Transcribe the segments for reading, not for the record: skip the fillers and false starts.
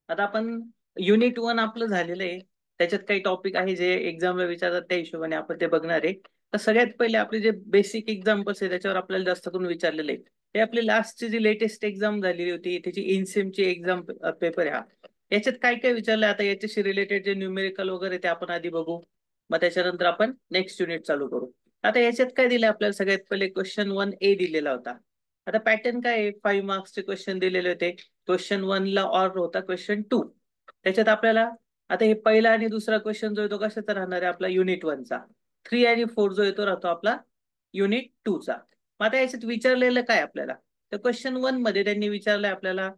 आता आपण युनिट 1 आपलं झालेलं आहे. त्याच्यात काही टॉपिक आहे जे एक्झामला विचारतात त्या हिशोबाने आपण ते बघणार आहे. तर सगळ्यात पहिले आपले जे बेसिक एक्झाम्पल्स आहे त्याच्यावर आपल्याला जास्त करून विचारलेले आहे. हे आपली लास्टची जी लेटेस्ट एक्झाम झालेली होती त्याची इनसेमची एक्झाम पेपर हा. याच्यात काय काय विचारलंय आता याच्याशी रिलेटेड जे न्यूमेरिकल वगैरे ते आपण आधी बघू. मग त्याच्यानंतर आपण नेक्स्ट युनिट चालू करू. आता याच्यात काय दिलं आपल्याला सगळ्यात पहिले क्वेश्चन 1A दिलेला होता. आता पॅटर्न काय आहे? 5 मार्क्सचे क्वेश्चन दिलेले होते. क्वेश्चन 1 ला ऑर होता क्वेश्चन 2. त्याच्यात आपल्याला आता हे पहिला आणि दुसरा क्वेश्चन जो येतो कशाचा राहणार आहे आपला युनिट 1 चा. 3 आणि 4 जो येतो राहतो आपला युनिट 2 चा. मग आता याच्यात विचारलेलं काय आपल्याला? तर क्वेश्चन 1 मध्ये त्यांनी विचारलंय आपल्याला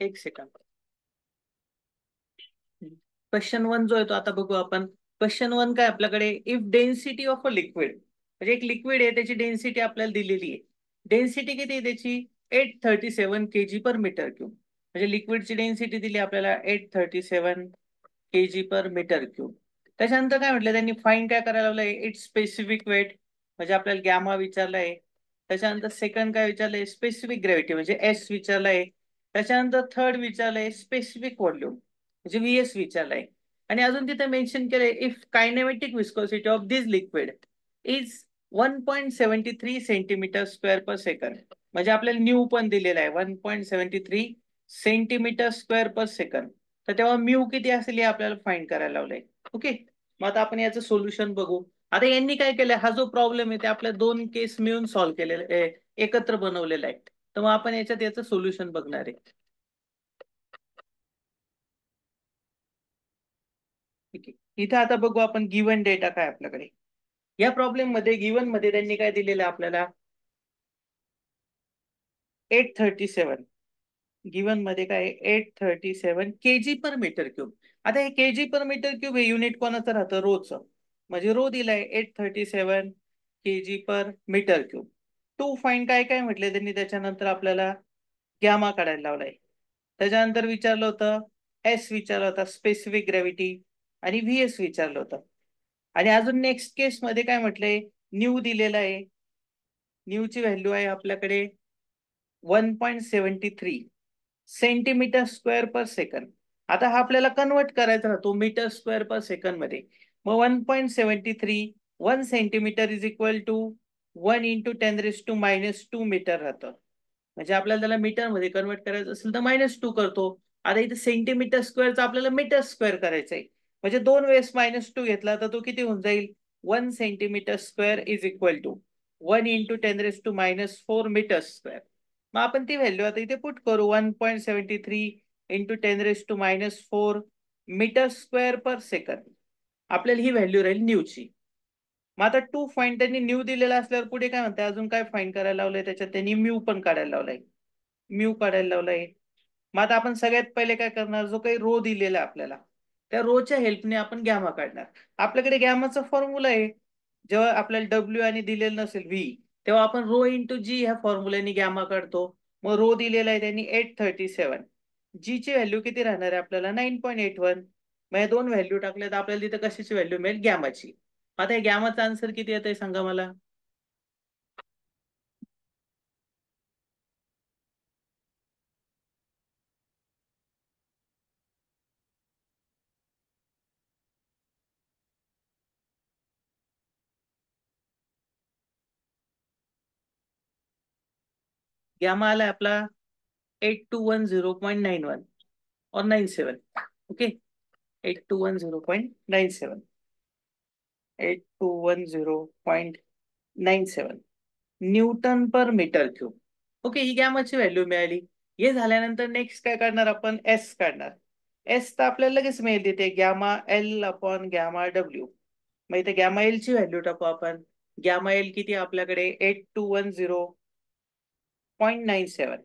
एक सेकंद. क्वेश्चन 1 जो येतो आता बघू आपण. क्वेश्चन 1 काय आपल्याकडे if density of a liquid म्हणजे एक लिक्विड आहे त्याची डेन्सिटी आपल्याला दिलेली आहे. डेन्सिटी किती आहे त्याची 837 केजी पर मीटर क्यूब. म्हणजे लिक्विडची डेन्सिटी दिली आपल्याला 837 केजी पर मीटर क्यूब. त्याच्यानंतर काय म्हटलं त्यांनी फाईन काय करायला लावलंय इट्स स्पेसिफिक वेट म्हणजे आपल्याला गॅमा विचारलाय. त्याच्यानंतर सेकंड काय विचारलंय स्पेसिफिक ग्रॅव्हिटी म्हणजे एस विचारलंय. त्याच्यानंतर थर्ड विचारलंय स्पेसिफिक व्हॉल्यूम म्हणजे व्हीएस विचारलाय. आणि अजून तिथे मेन्शन केलंय if kinematic viscosity of this liquid is 1.73 centimetre square per second. म्हणजे आपल्याला न्यू पण दिलेला आहे 1.73 सेंटीमीटर स्क्वेअर पर सेकंड. तर तेव्हा म्यू किती असेल हे आपल्याला फाइंड करायला लावलंय. ओके. मग आता आपण याचं सोल्युशन बघू. आता यांनी काय केलंय हा जो प्रॉब्लेम आहे ते आपल्या दोन केस मिळून सॉल्व्ह केलेला आहे एकत्र बनवलेला आहे. तर मग आपण याच्यात याचं सोल्युशन बघणार आहे. ठीक आहे. इथे आता बघू आपण गिवन डेटा काय आपल्याकडे. या प्रॉब्लेम मध्ये गिवन मध्ये त्यांनी काय दिलेलं आहे आपल्याला 837. गिवन मध्ये काय 837 केजी पर मीटर क्यूब. आता हे केजी पर मीटर क्यूब हे युनिट कोणाचं राहतं रोचं. म्हणजे रो दिलाय 837 KG per metre cube. To find काय काय म्हटले त्यांनी त्याच्यानंतर आपल्याला गॅमा काढायला लावलाय. त्याच्यानंतर विचारलं होतं एस विचारलं होता स्पेसिफिक ग्रॅव्हिटी आणि व्हीएस विचारलं होतं. आणि अजून नेक्स्ट केस मध्ये काय म्हटलंय न्यू दिलेला आहे. न्यू ची व्हॅल्यू आहे आपल्याकडे 1.73 सेंटीमीटर स्क्वेअर पर सेकंड. आता हा आपल्याला कन्वर्ट करायचा राहतो मीटर स्क्वेअर पर सेकंड मध्ये. मग 1.73 1 centimetre is equal to 1 × 10⁻² metre राहतं. म्हणजे आपल्याला त्याला मीटर मध्ये कन्वर्ट करायचं असेल तर -2 करतो. आता इथे सेंटीमीटर स्क्वेअरचा आपल्याला मीटर स्क्वेअर करायचं आहे. म्हणजे 2 वेळेस -2 घेतला तर तो किती होऊन जाईल 1 centimetre square is equal to 1 × 10⁻⁴ metre square. मग आपण ती व्हॅल्यू आता इथे पुट करू 1.73 × 10⁻⁴ मीटर स्क्वेअर पर सेकंड. आपल्याला ही व्हॅल्यू राहील न्यूची. मग आता टू फाईन त्यांनी न्यू दिलेला असल्यावर पुढे काय म्हणतात अजून काय फाईन करायला लावलंय त्याच्यात त्यांनी म्यू पण काढायला लावलाय. म्यू काढायला लावलाय. मग आता आपण सगळ्यात पहिले काय करणार जो काही रो दिलेला आहे आपल्याला त्या रोच्या हेल्पने आपण गॅमा काढणार. आपल्याकडे गॅमाचा फॉर्म्युला आहे. जेव्हा आपल्याला डब्ल्यू आणि दिलेलं नसेल व्ही तेव्हा आपण रो इंटू जी ह्या फॉर्म्युल्याने गॅमा काढतो. मग रो दिलेला आहे त्यांनी 837. जी ची व्हॅल्यू किती राहणार आहे आपल्याला 9.81. मग या दोन व्हॅल्यू टाकल्या तर आपल्याला तिथे कशाची व्हॅल्यू मिळेल गॅमाची. आता या गॅमाचा आन्सर किती येत आहे सांगा मला. गॅमा आलाय आपला 8210.91 और 97. ओके. 8210.97. 8210.97 न्यूटन पर मीटर क्यूब. ओके ही गॅमाची व्हॅल्यू मिळाली. हे झाल्यानंतर नेक्स्ट काय काढणार आपण एस काढणार. एस तर आपल्याला लगेच मिळेल तिथे gamma L upon gamma W. मग इथे गॅमा एल ची व्हॅल्यू टाकू आपण. गॅमा एल किती आपल्याकडे 8210.97.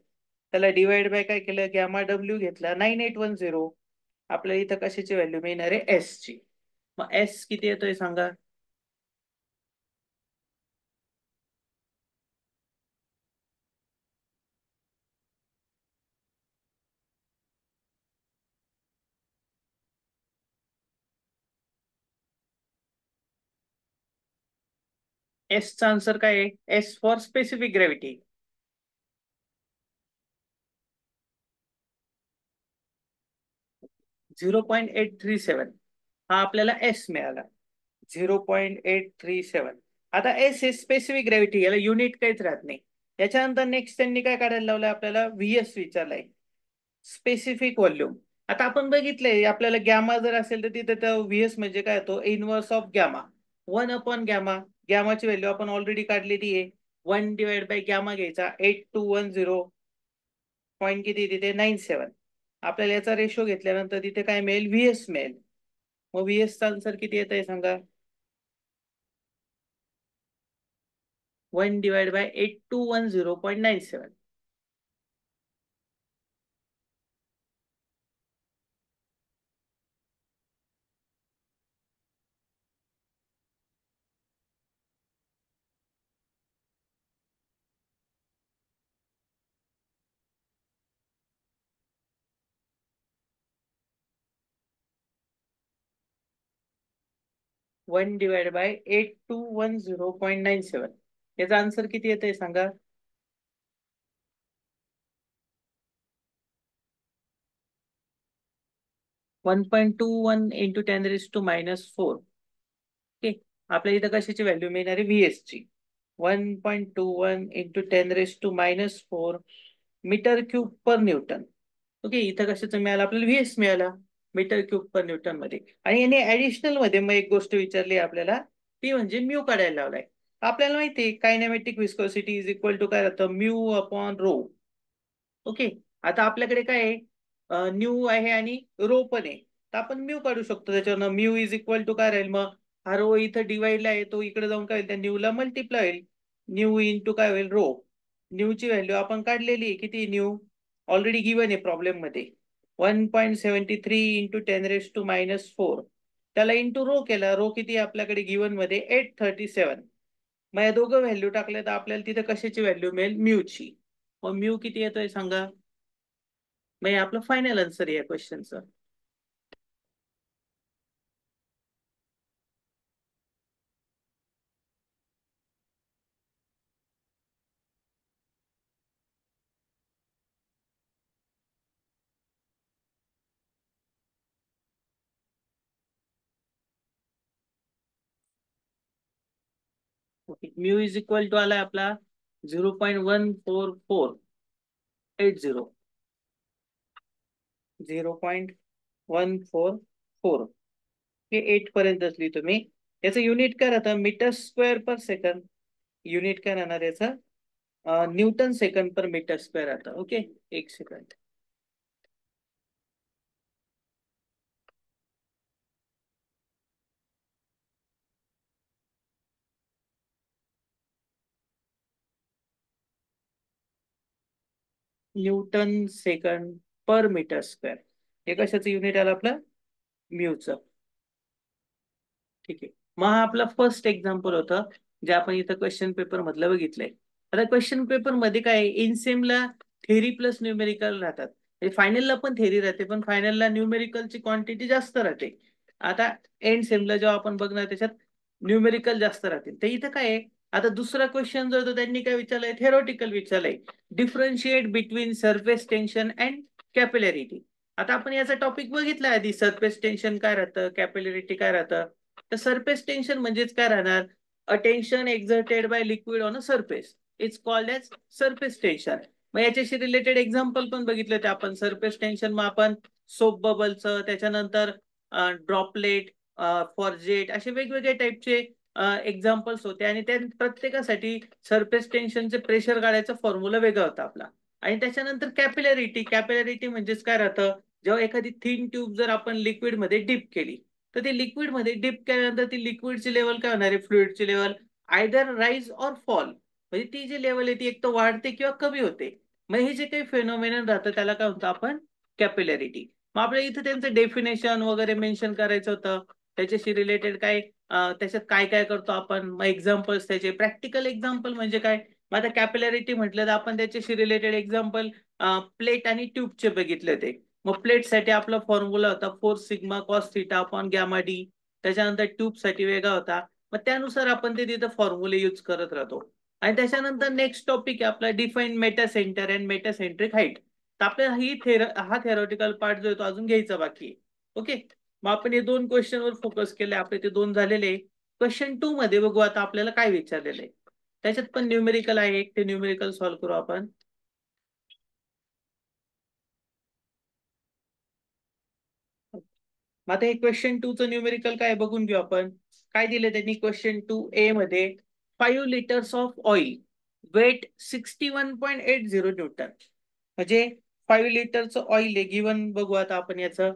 त्याला डिवाइड बाय काय केलं गॅमा डब्ल्यू घेतला 9810. आपल्याला इथं कशाची व्हॅल्यू मिळणार आहे एस ची. मग एस किती येतोय सांगा. एसचा आन्सर काय आहे? S for specific gravity. 0.837 हा आपल्याला एस मिळाला. 0.837. आता एस हे स्पेसिफिक ग्रॅव्हिटी, याला युनिट काहीच राहत नाही. याच्यानंतर नेक्स्ट त्यांनी काय काढायला लावलंय आपल्याला? व्हीएस विचारलाय, स्पेसिफिक व्हॉल्यूम. आता आपण बघितलंय आपल्याला गॅमा जर असेल तर तिथे व्हीएस म्हणजे काय होतो? इनव्हर्स ऑफ गॅमा, 1/गॅमा. गॅमाची व्हॅल्यू आपण ऑलरेडी काढलेली आहे. 1/गॅमा घ्यायचा, 8210 पॉईंट किती तिथे 97. आपल्याला याचा रेशो घेतल्यानंतर तिथे काय मिळेल? व्हीएस मिळेल. मग व्हीएसचा आन्सर किती येत आहे सांगा? 1/8210.97. 1/8210.97. याचा आन्सर किती येत आहे सांगा? 1.21 इंटू 10⁻⁻⁴. ओके, आपल्या इथं कशाची व्हॅल्यू मिळणार आहे? व्हीएस ची. 1.21 into 10⁻⁴ metre cube per newton. Okay, इथं कशाचं मिळालं आपल्याला? व्हीएस मिळाला मीटर क्यूब पर न्यूटन मध्ये. आणि याने ऍडिशनल मध्ये मग एक गोष्ट विचारली आपल्याला, ती म्हणजे म्यू काढायला लावलाय. आपल्याला माहिती आहे kinematic viscosity is equal to काय राहतं? Mu upon rho. ओके, आता आपल्याकडे काय आहे? न्यू आहे आणि रो पण आहे, तर आपण म्यू काढू शकतो त्याच्यावर. म्यू इज इक्वल टू काय राहील मग? हा रो इथं डिवाइडला आहे, तो इकडे जाऊन काय होईल? त्या न्यूला मल्टिप्लाय होईल. न्यू इंटू काय होईल? रो. न्यूची व्हॅल्यू आपण काढलेली आहे, किती न्यू? ऑलरेडी गिवन आहे प्रॉब्लेम मध्ये. 1.73 इंटू 10⁻⁻⁴. त्याला इंटू रो केला. रो किती आपल्याकडे गिवन मध्ये? 837. मग या दोघं व्हॅल्यू टाकल्या तर आपल्याला तिथे कशाची व्हॅल्यू मिळेल? म्यूची. मग म्यू किती येतोय सांगा? मग हे आपलं फायनल आन्सर आहे या क्वेश्चनचं. Okay, mu is equal to आलाय आपला 0.14480. 0.144. हे 8 पर्यंतच लिहितो मी. याचं युनिट काय राहतं? Metre square per second. Unit काय राहणार याचं? Newton second per metre square राहतं. Okay, 1 second. Newton second per metre square. हे कशाचं युनिट आलं आपलं? म्यूचं. ठीक आहे, मग हा आपला फर्स्ट एक्झाम्पल होतं जे आपण इथं क्वेश्चन पेपर मधलं बघितलंय. आता क्वेश्चन पेपर मध्ये काय, इनसेमला थेरी प्लस न्यूमेरिकल राहतात. फायनलला पण थेरी राहते, पण फायनलला न्यूमेरिकलची क्वांटिटी जास्त राहते. आता एंड सेमला जेव्हा आपण बघणार त्याच्यात न्यूमेरिकल जास्त राहतील. तर इथं काय आहे, आता दुसरा क्वेश्चन जो होता त्यांनी काय विचारलंय? थेरोटिकल विचारलंय. Differentiate between surface tension and capillarity. आता आपण याचा टॉपिक बघितला आधी, सरफेस टेन्शन काय राहतं, कॅपिलॅरिटी काय राहतं. तर सरफेस टेन्शन म्हणजेच काय राहणार? A tension exerted by liquid on a surface is called as surface tension. मग याच्याशी रिलेटेड एक्झाम्पल पण बघितले होते आपण. सरफेस टेन्शन मग आपण सोप बबलचं, त्याच्यानंतर ड्रॉपलेट, फॉरजेट, असे वेगवेगळे टाईपचे एक्झाम्पल्स होते. आणि त्या प्रत्येकासाठी सरफेस टेन्शनचे प्रेशर काढायचा फॉर्म्युला वेगळा होता आपला. आणि त्याच्यानंतर कॅपिलॅरिटी. कॅपिलॅरिटी म्हणजेच काय राहतं? जेव्हा एखादी थिन ट्यूब जर आपण लिक्विड मध्ये डिप केली, तर ते लिक्विड मध्ये डिप केल्यानंतर ती लिक्विडची लेवल काय होणार आहे? फ्लुइडची level either rise or fall. म्हणजे ती जी लेवल आहे ती एक तर वाढते किंवा कमी होते. मग हे जे काही फेनोमेनन राहतं त्याला काय म्हणतो आपण? कॅपिलॅरिटी. मग आपल्याला इथे त्यांचं डेफिनेशन वगैरे मेन्शन करायचं होतं. त्याच्याशी रिलेटेड काय त्याच्यात काय काय करतो आपण, मग एक्झाम्पल्स त्याचे. प्रॅक्टिकल एक्झाम्पल म्हणजे काय? मग आता कॅपिलॅरिटी म्हटलं तर आपण त्याच्याशी रिलेटेड एक्झाम्पल प्लेट आणि ट्यूबचे बघितले ते. मग प्लेटसाठी आपला फॉर्म्युला होता 4 sigma cos theta upon gamma D. त्याच्यानंतर ट्यूब साठी वेगळा होता मग त्यानुसार आपण ते तिथं फॉर्म्युले यूज करत राहतो. आणि त्याच्यानंतर नेक्स्ट टॉपिक आहे आपला define Meta centre and Meta centric height. तर आपल्याला हा थेरॉटिकल पार्ट जो आहे तो अजून घ्यायचा बाकी आहे. ओके, मग आपण हे 2 क्वेश्चनवर फोकस केले, आपले ते 2 झालेले. क्वेश्चन 2 मध्ये बघू आता आपल्याला काय विचारलेलं आहे. त्याच्यात पण न्यूमेरिकल आहे एक, ते न्यूमेरिकल सॉल्व्ह करू आपण. मग आता हे क्वेश्चन 2 चं न्यूमेरिकल काय बघून घेऊ आपण. काय दिले त्यांनी क्वेश्चन 2A मध्ये 5 litres of oil weight 61.80 newton. म्हणजे 5 लिटरचं ऑइल आहे गिवन. बघू आता आपण याचं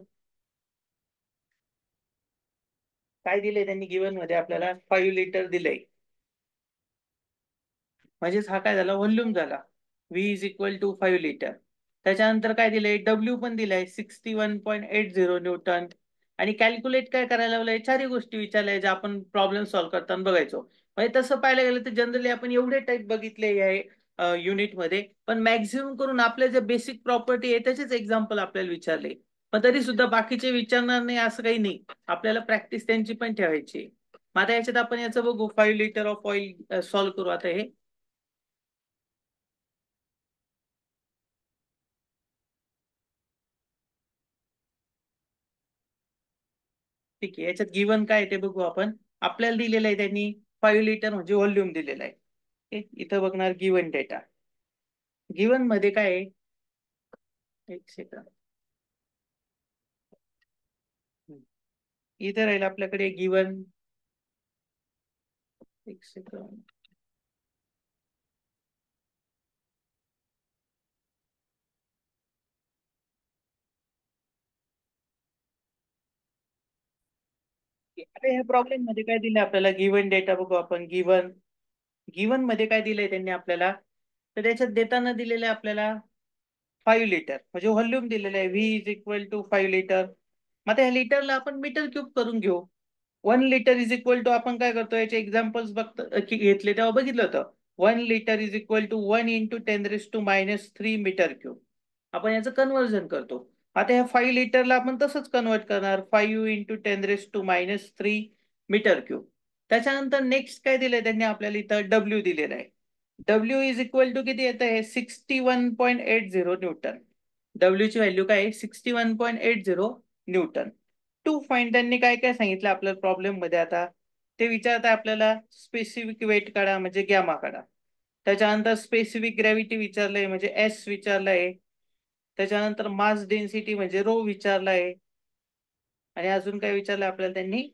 काय दिलंय त्यांनी गिवन मध्ये आपल्याला. 5 लिटर दिलंय, म्हणजेच हा काय झाला व्हॉल्यूम झाला. V is equal to 5 litre. त्याच्यानंतर काय दिलंय डब्ल्यू पण दिलाय 61.80 न्यूटन. आणि कॅल्क्युलेट काय करायला लावलंय, चारही गोष्टी विचारल्या ज्या आपण प्रॉब्लेम सॉल्व्ह करताना बघायचो. म्हणजे तसं पाहायला गेलं तर जनरली आपण एवढे टाईप बघितले आहे युनिटमध्ये, पण मॅक्झिमम करून आपल्या जे बेसिक प्रॉपर्टी आहे त्याचेच एक्झाम्पल आपल्याला विचारले. पण तरी सुद्धा बाकीचे विचारणार नाही असं काही नाही, आपल्याला प्रॅक्टिस त्यांची पण ठेवायची. मग आता याच्यात आपण याचं बघू 5 लिटर ऑफ ऑइल सॉल्व्ह करू आता हे. ठीक आहे, याच्यात गिवन काय ते बघू आपण. आपल्याला दिलेलं आहे त्यांनी 5 लिटर म्हणजे व्हॉल्यूम दिलेलं आहे. इथं बघणार गिवन डेटा. गिवन मध्ये काय आहे, एक सेकंड. इथं राहील आपल्याकडे गिवन, एक सेकंड. आता ह्या प्रॉब्लेम मध्ये काय दिलं आपल्याला, गिवन डेटा बघू आपण. गिवन गिवन मध्ये काय दिलंय त्यांनी आपल्याला, तर त्याच्यात देताना दिलेलं आहे आपल्याला 5 लिटर म्हणजे व्हॉल्यूम दिलेलं आहे. V is equal to 5 litre. मग त्या लिटरला आपण मीटर क्यूब करून घेऊ. 1 लिटर इज इक्वल टू, आपण काय करतो याचे एक्झाम्पल्स घेतले तेव्हा बघितलं होतं. 1 लिटर इज इक्वल टू 1 × 10⁻³ आपण याचं कन्व्हर्जन करतो. आता ह्या 5 लिटरला आपण तसंच कन्वर्ट करणार, 5 × 10⁻³ मीटर क्यूब. त्याच्यानंतर नेक्स्ट काय दिलंय त्यांनी आपल्याला, इथं डब्ल्यू दिलेलं आहे. डब्ल्यू इज इक्वल टू किती येतं आहे, 61.80 न्यूटन. डब्ल्यू ची व्हॅल्यू काय आहे, 61.80 न्यूटन. टू फाइंड, त्यांनी काय काय सांगितलं आपल्या प्रॉब्लेम मध्ये. आता ते विचारत आहे आपल्याला स्पेसिफिक वेट काढा म्हणजे गॅमा काढा. त्याच्यानंतर स्पेसिफिक ग्रॅव्हिटी विचारलंय म्हणजे एस विचारलंय. त्याच्यानंतर मास डेन्सिटी म्हणजे रो विचारलाय. आणि अजून काय विचारलं आपल्याला त्यांनी,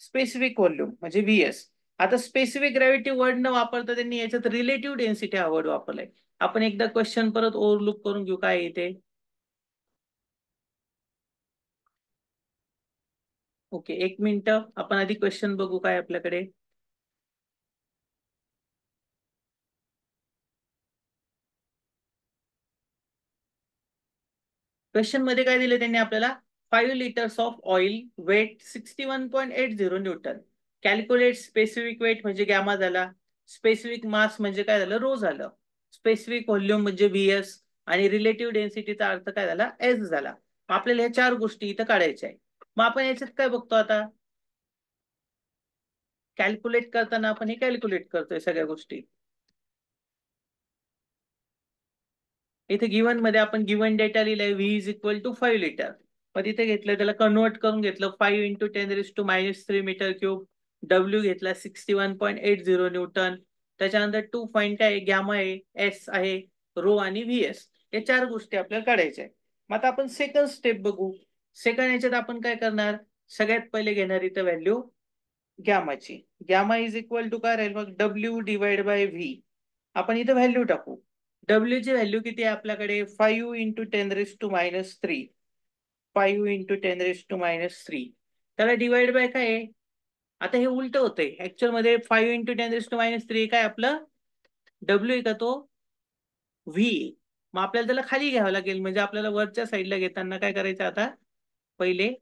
स्पेसिफिक व्हॉल्यूम म्हणजे व्हीएस. आता स्पेसिफिक ग्रॅव्हिटी वर्ड न वापरता त्यांनी याच्यात रिलेटिव्ह डेन्सिटी हा वर्ड वापरलाय. आपण एकदा क्वेश्चन परत ओव्हरलुक करून घेऊ काय इथे. ओके, एक मिनिट, आपण आधी क्वेश्चन बघू काय आपल्याकडे. क्वेश्चन मध्ये काय दिले त्यांनी आपल्याला, 5 litres of oil weight 61.80 newton. Calculate specific weight म्हणजे गॅमा झाला, स्पेसिफिक मास म्हणजे काय झालं, रो झालं, स्पेसिफिक व्हॉल्यूम म्हणजे व्हीएस, आणि रिलेटिव्ह डेन्सिटीचा अर्थ काय झाला, एस झाला. आपल्याला ह्या 4 गोष्टी इथं काढायच्या आहे. मग आपण याच्यात काय बघतो आता, कॅल्क्युलेट करताना आपण हे कॅल्क्युलेट करतोय सगळ्या गोष्टी. इथे गिवन मध्ये आपण गिवन डेटा लिहिलाय, V is equal to 5 litre. मग तिथे घेतलं त्याला कन्वर्ट करून घेतलं, 5 × 10⁻³ डब्ल्यू घेतला 61.80 न्यूटन. त्याच्यानंतर टू फाइंड काय, गॅमा आहे, एस आहे, रो आणि व्ही एस. या 4 गोष्टी आपल्याला काढायच्या आहे. मग आता आपण सेकंड स्टेप बघू. सेकंड याच्यात आपण काय करणार, सगळ्यात पहिले घेणार इथं व्हॅल्यू गॅमाची. गॅमा इज इक्वल टू काय राहील मग, डब्ल्यू डिवाइड बाय व्ही. आपण इथं व्हॅल्यू टाकू. डब्ल्यू ची व्हॅल्यू किती आहे आपल्याकडे, 5 × 10⁻³ 5 × 10⁻³ त्याला डिवाइड बाय काय आहे. आता हे उलट होतंय ऍक्च्युअल मध्ये, 5 × 10⁻³ काय आपलं डब्ल्यू आहे का तो व्ही. मग आपल्याला त्याला खाली घ्यावं लागेल, म्हणजे आपल्याला वरच्या साईडला घेताना काय करायचं, आता पहिले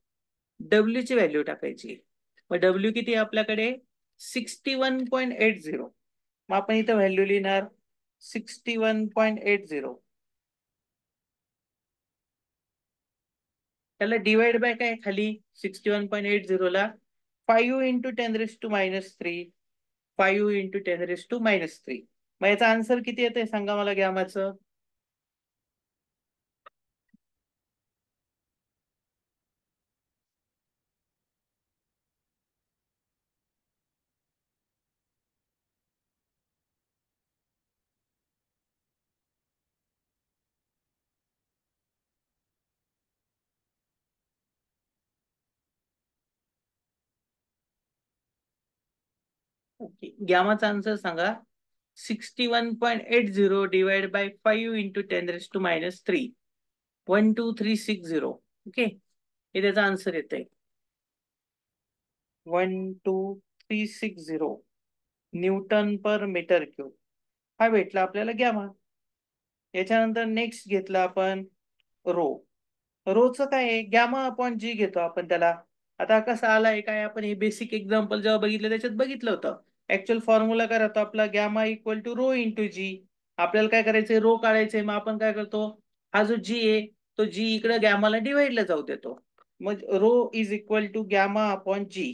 डब्ल्यू ची व्हॅल्यू टाकायची. मग डब्ल्यू किती आहे आपल्याकडे, 61.80. मग आपण इथं व्हॅल्यू लिहिणार 61.80. त्याला डिवाइड बाय काय खाली, 61.80 ला 5 इंटू 10⁻³ 5 इंटू 10⁻³ मग याचा आन्सर किती येते सांगा मला गॅमाचं. ओके, गॅमाचा आन्सर सांगा. 61.80 डिवाइड बाय 5 इंटू 10⁻³ 12360. ओके, हे त्याचा आन्सर येते 12360 न्यूटन पर मीटर क्यूब. हा भेटला आपल्याला गॅमा. याच्यानंतर नेक्स्ट घेतला आपण रो. रोचं काय आहे, गॅमा अपॉन जी घेतो आपण त्याला. आता कसं आलाय काय, आपण हे बेसिक एक्झाम्पल जेव्हा बघितलं त्याच्यात बघितलं होतं. ऍक्च्युअल फॉर्म्युला काय राहतो आपला, gamma equal to rho into G. आपल्याला काय करायचंय, रो काढायचंय. मग आपण काय करतो, हा जो जी आहे तो जी इकडे गॅमाला डिवाइडला जाऊ देतो. मग rho is equal to gamma upon G.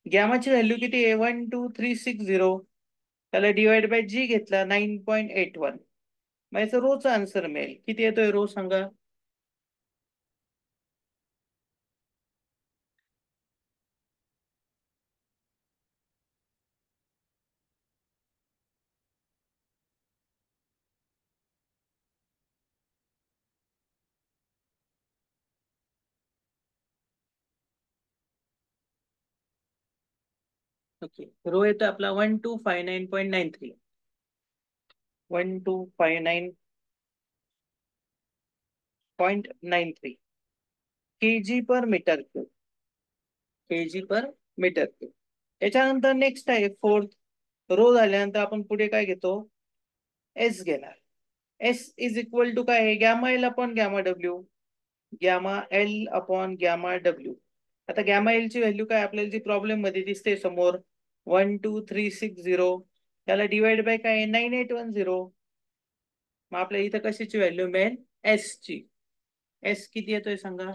गॅमाची व्हॅल्यू किती आहे, 12360. त्याला डिवाइड बाय जी घेतला 9.81. मग याचं रोचा आन्सर मिळेल. किती येतोय रो सांगा. ओके, रो येतो आपला 1259.93. 1259.93 kg पर मीटर क्यूब. kg पर मीटर क्यूब. त्याच्यानंतर नेक्स्ट आहे फोर्थ. रो झाल्यानंतर आपण पुढे काय घेतो, एस घेणार. एस इज इक्वल टू काय आहे, gamma L upon gamma W. Gamma L upon gamma W. आता गॅमा एल ची व्हॅल्यू काय आपल्याला जी प्रॉब्लेम मध्ये दिसते समोर, 12360. त्याला डिवाइड बाय काय 9810. मग आपल्याला इथं कशाची व्हॅल्यू मिळेल, एस ची. एस किती येतोय सांगा.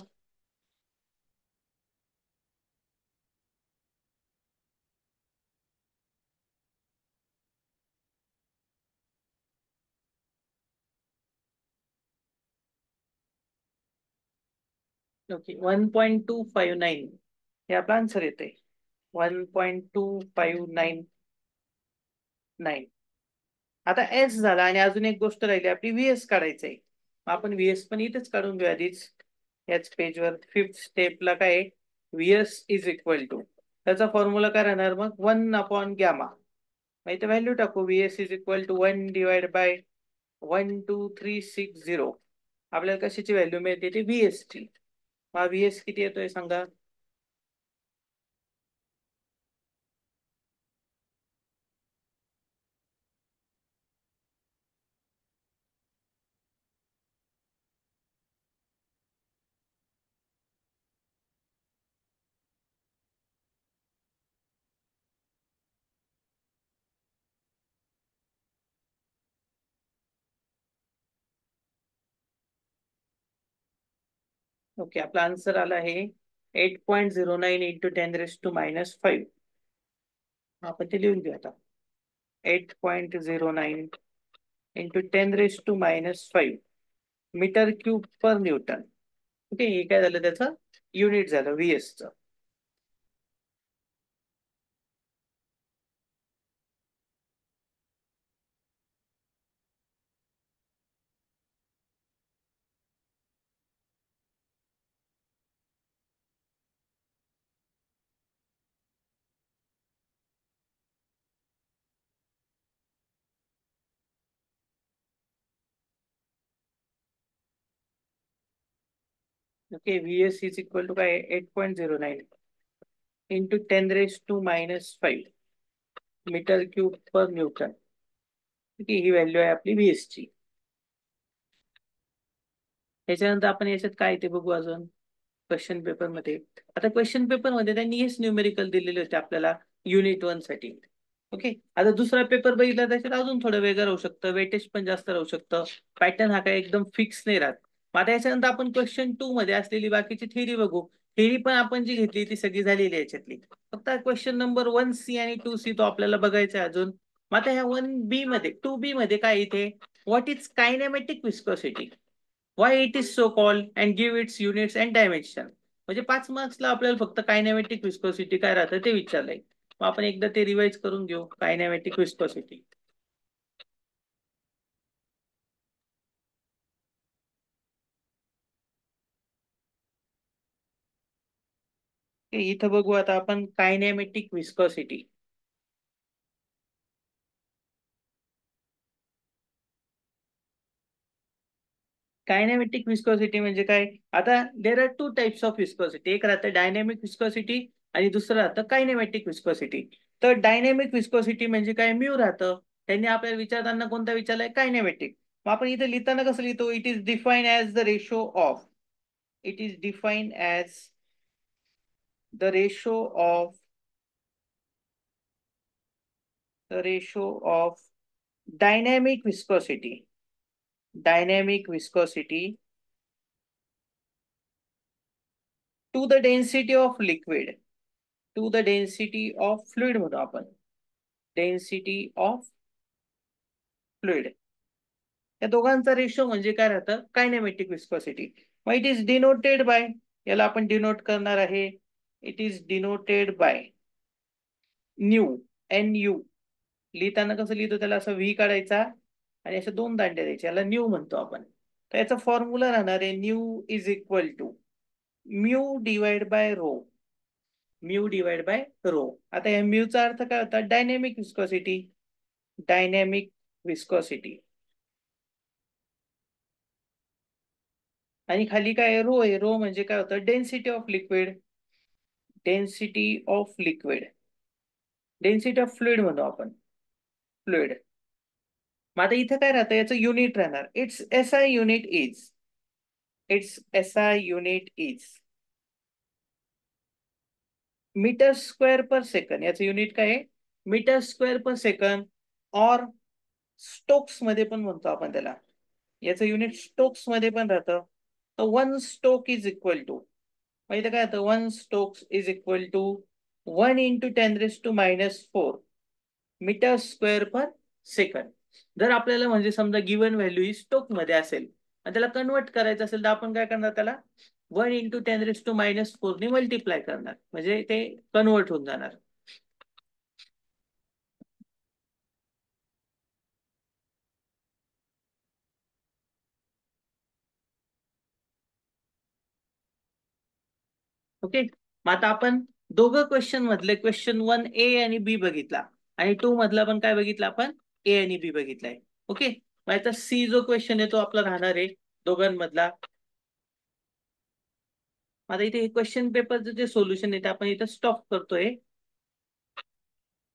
ओके, 1.259 हे आपला आन्सर येते. 1.2599. आता एस झाला आणि अजून एक गोष्ट राहिली आपली, व्हीएस काढायचंय. आपण व्हीएस पण इथेच काढून घेऊ आधीच याच पेजवर. फिफ्थ स्टेपला काय, व्हीएस इज इक्वल टू, त्याचा फॉर्म्युला काय राहणार मग, 1 अपॉन गॅमा. मग इथे व्हॅल्यू टाकू, VS is equal to 1 divide by 12360. आपल्याला कशाची व्हॅल्यू मिळते, ती व्हीएस ची. मग व्हीएस किती येतोय सांगा. ओके, आपला आन्सर आला आहे 8.09 इंटू 10⁻⁻5. आपण ते लिहून घेऊ आता. 8.09 into 10⁻⁻5 metre cube per newton. Okay, हे काय झालं, त्याचं युनिट झालं व्हीएस चं. Okay, VS is equal to काय, 8.09 into 10⁻⁻5 metre cube per newton. Okay, ही व्हॅल्यू आहे आपली व्हीएस ची. त्याच्यानंतर आपण याच्यात काय ते बघू अजून क्वेश्चन पेपर मध्ये. आता क्वेश्चन पेपर मध्ये त्यांनी हेच न्यूमेरिकल दिलेले होते आपल्याला युनिट 1 साठी. ओके, आता दुसरा पेपर बघितला त्याच्यात अजून थोडं वेगळं राहू शकतं, वेटेज पण जास्त राहू शकतं. पॅटर्न हा काय एकदम फिक्स नाही राहत. मग आता याच्यानंतर आपण क्वेश्चन 2 मध्ये असलेली बाकीची थिअरी बघू, थेरी पण आपण जी घेतली ती सगळी झालेली आहे याच्यातली. फक्त क्वेश्चन नंबर 1C आणि 2C तो आपल्याला बघायचा आहे अजून. मग आता ह्या 1B मध्ये 2B मध्ये काय इथे what is kinematic viscosity, why it is so called and give it's units and dimension. म्हणजे 5 मार्क्सला आपल्याला फक्त कायनेमॅटिक विस्कोसिटी काय राहतं ते विचारलंय. मग आपण एकदा ते रिवाइज करून घेऊ. कायनेमॅटिक विस्कोसिटी इथं बघू आता आपण कायनेमॅटिक विस्कोसिटी. कायनेमॅटिक विस्कोसिटी म्हणजे काय? आता there are two types of viscosity. एक राहतं डायनॅमिक विस्कोसिटी आणि दुसरं राहतं कायनेमॅटिक विस्कोसिटी. तर डायनॅमिक विस्कोसिटी म्हणजे काय? म्यू राहतं. त्यांनी आपल्याला विचारताना कोणता विचारलाय? कायनेमॅटिक. मग आपण इथे लिहिताना कसं लिहितो? It is define as the ratio of, it is define as the ratio of, the ratio of dynamic viscosity, dynamic viscosity to the density of liquid, to the density of fluid म्हणतो आपण. Density of fluid या दोघांचा ratio म्हणजे काय राहतं? Kinematic viscosity. मग it is denoted by, याला आपण डिनोट करणार आहे. It is denoted by new, NU. लिहिताना कसं लिहितो? त्याला असं व्ही काढायचा आणि अशा दोन दांड्या द्यायच्या, याला न्यू म्हणतो आपण. तर याचा फॉर्म्युला राहणार आहे nu is equal to mu divide by rho, mu divide by rho. आता या म्यूचा अर्थ काय होता? Dynamic viscosity, dynamic viscosity. आणि खाली काय रो आहे? रो म्हणजे काय होतं? Density of liquid, density of liquid, density of fluid म्हणतो आपण, फ्लुइड. मग आता इथं काय राहतं? याचं युनिट राहणार it's SI unit is, it's SI unit is metre square per second. याचं युनिट काय आहे? Metre square per second. और स्टोक्स मध्ये पण म्हणतो आपण त्याला. याचं युनिट स्टोक्स मध्ये पण राहतं. तर 1 स्टोक इज इक्वल टू, माहिती काय होतं? 1 stokes is equal to 1 × 10⁻⁴ metre square per second. जर आपल्याला म्हणजे समजा गिवन व्हॅल्यू ही स्टोक मध्ये असेल आणि त्याला कन्वर्ट करायचं असेल तर आपण काय करणार? त्याला 1 × 10⁻⁴ ने मल्टिप्लाय करणार, म्हणजे ते कन्वर्ट होऊन जाणार. ओके. मग आता आपण दोघं क्वेश्चन मधले क्वेश्चन 1A आणि B बघितला आणि 2 मधला पण काय बघितला आपण? A आणि B बघितलाय. ओके. मग आता C जो क्वेश्चन आहे तो आपला राहणार आहे दोघांमधला. आता इथे क्वेश्चन पेपरचं जे सोल्युशन आहे ते आपण इथे स्टॉप करतोय.